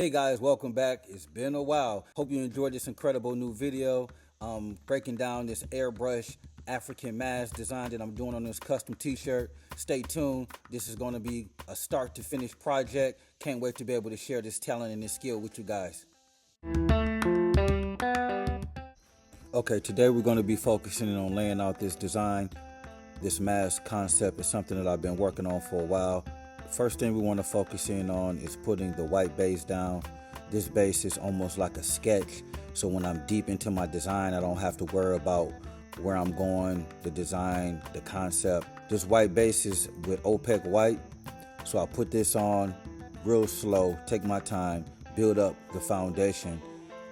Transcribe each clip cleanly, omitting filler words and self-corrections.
Hey guys, welcome back. It's been a while. Hope you enjoyed this incredible new video. Breaking down this airbrush African mask design that I'm doing on this custom t-shirt. Stay tuned. This is going to be a start to finish project. Can't wait to be able to share this talent and this skill with you guys. Okay, today we're going to be focusing on laying out this design. This mask concept is something that I've been working on for a while. First thing we want to focus in on is putting the white base down. This base is almost like a sketch, so when I'm deep into my design, I don't have to worry about where I'm going, the design, the concept. This white base is with opaque white, so I put this on real slow, take my time, build up the foundation,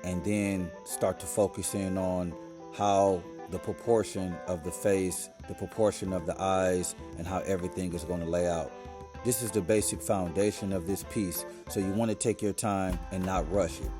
and then start to focus in on how the proportion of the face, the proportion of the eyes, and how everything is going to lay out. This is the basic foundation of this piece, so you want to take your time and not rush it.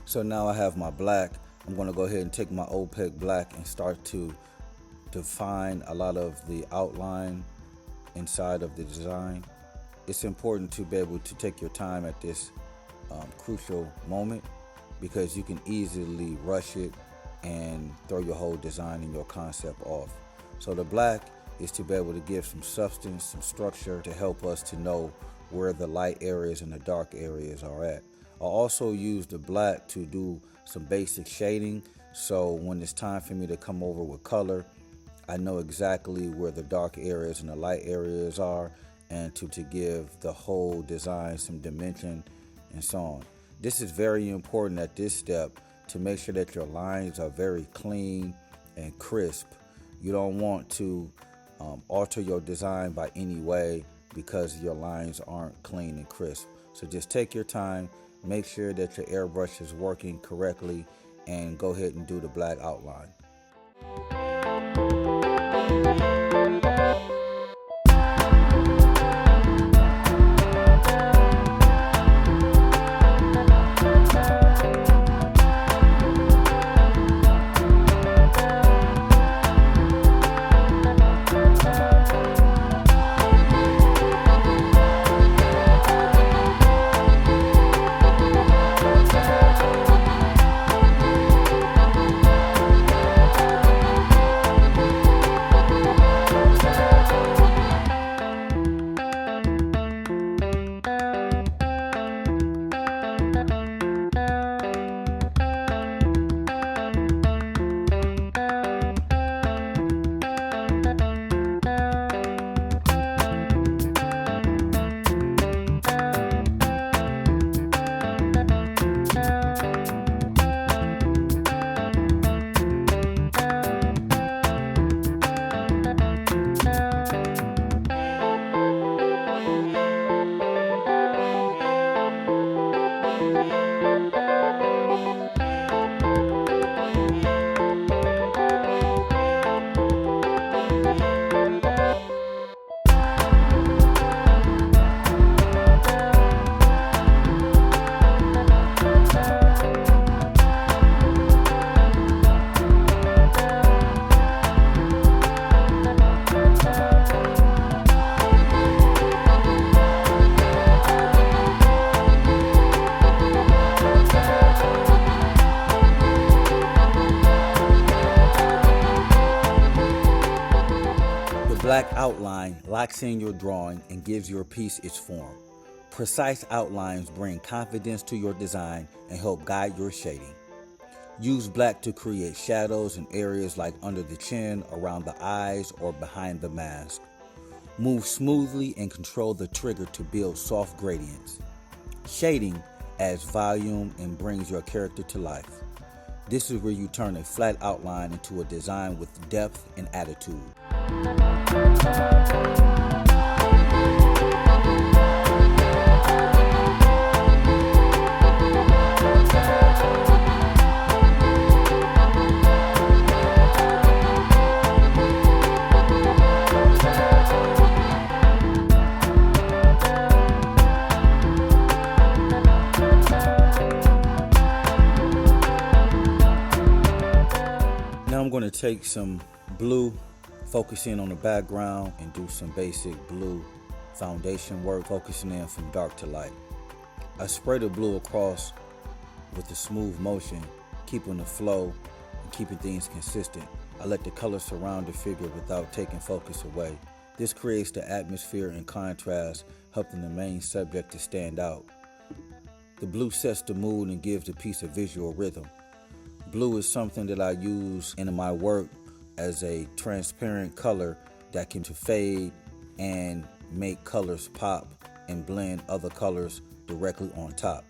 So now I have my black. I'm going to go ahead and take my opaque black and start to define a lot of the outline inside of the design. It's important to be able to take your time at this crucial moment, because you can easily rush it and throw your whole design and your concept off. So the black is to be able to give some substance, some structure to help us to know where the light areas and the dark areas are at. I also use the black to do some basic shading, so when it's time for me to come over with color, I know exactly where the dark areas and the light areas are, and to give the whole design some dimension and so on. This is very important at this step, to make sure that your lines are very clean and crisp. You don't want to alter your design by any way because your lines aren't clean and crisp. So just take your time. Make sure that your airbrush is working correctly, and go ahead and do the black outline. black outline locks in your drawing and gives your piece its form. Precise outlines bring confidence to your design and help guide your shading. Use black to create shadows in areas like under the chin, around the eyes, or behind the mask. Move smoothly and control the trigger to build soft gradients. Shading adds volume and brings your character to life. This is where you turn a flat outline into a design with depth and attitude. Now I'm going to take some blue, focus in on the background, and do some basic blue foundation work, focusing in from dark to light. I spray the blue across with a smooth motion, keeping the flow and keeping things consistent. I let the color surround the figure without taking focus away. This creates the atmosphere and contrast, helping the main subject to stand out. The blue sets the mood and gives the piece a visual rhythm. Blue is something that I use in my work as a transparent color that can fade and make colors pop and blend other colors directly on top.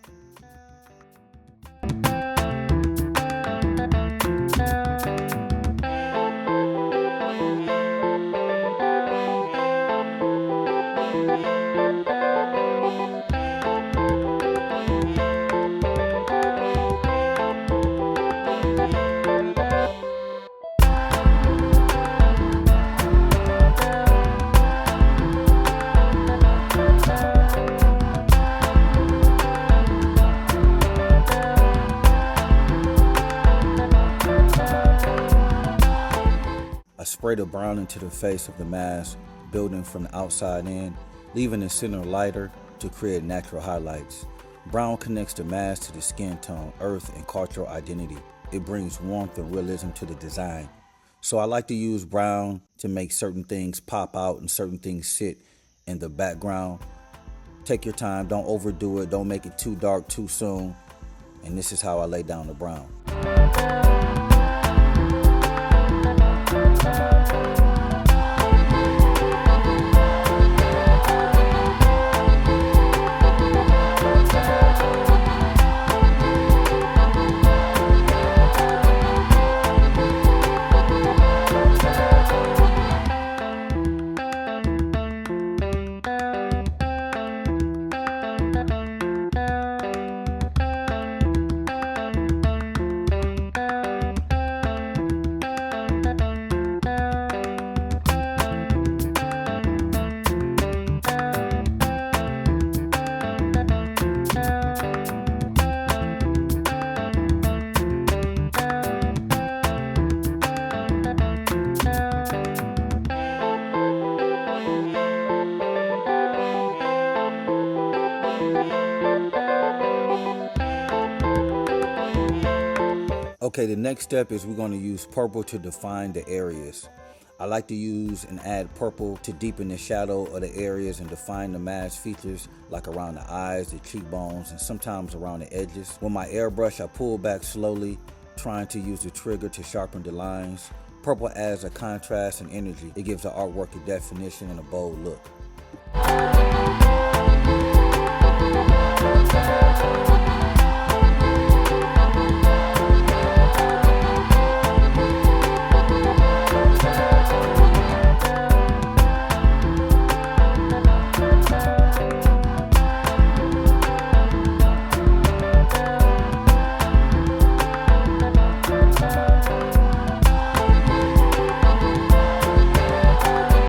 I spray the brown into the face of the mask, building from the outside in, leaving the center lighter to create natural highlights. Brown connects the mask to the skin tone, earth, and cultural identity. It brings warmth and realism to the design. So I like to use brown to make certain things pop out and certain things sit in the background. Take your time, don't overdo it, don't make it too dark too soon. And this is how I lay down the brown. Okay, the next step is we're going to use purple to define the areas. I like to use and add purple to deepen the shadow of the areas and define the mask features, like around the eyes, the cheekbones, and sometimes around the edges. With my airbrush, I pull back slowly, trying to use the trigger to sharpen the lines. Purple adds a contrast and energy. It gives the artwork a definition and a bold look.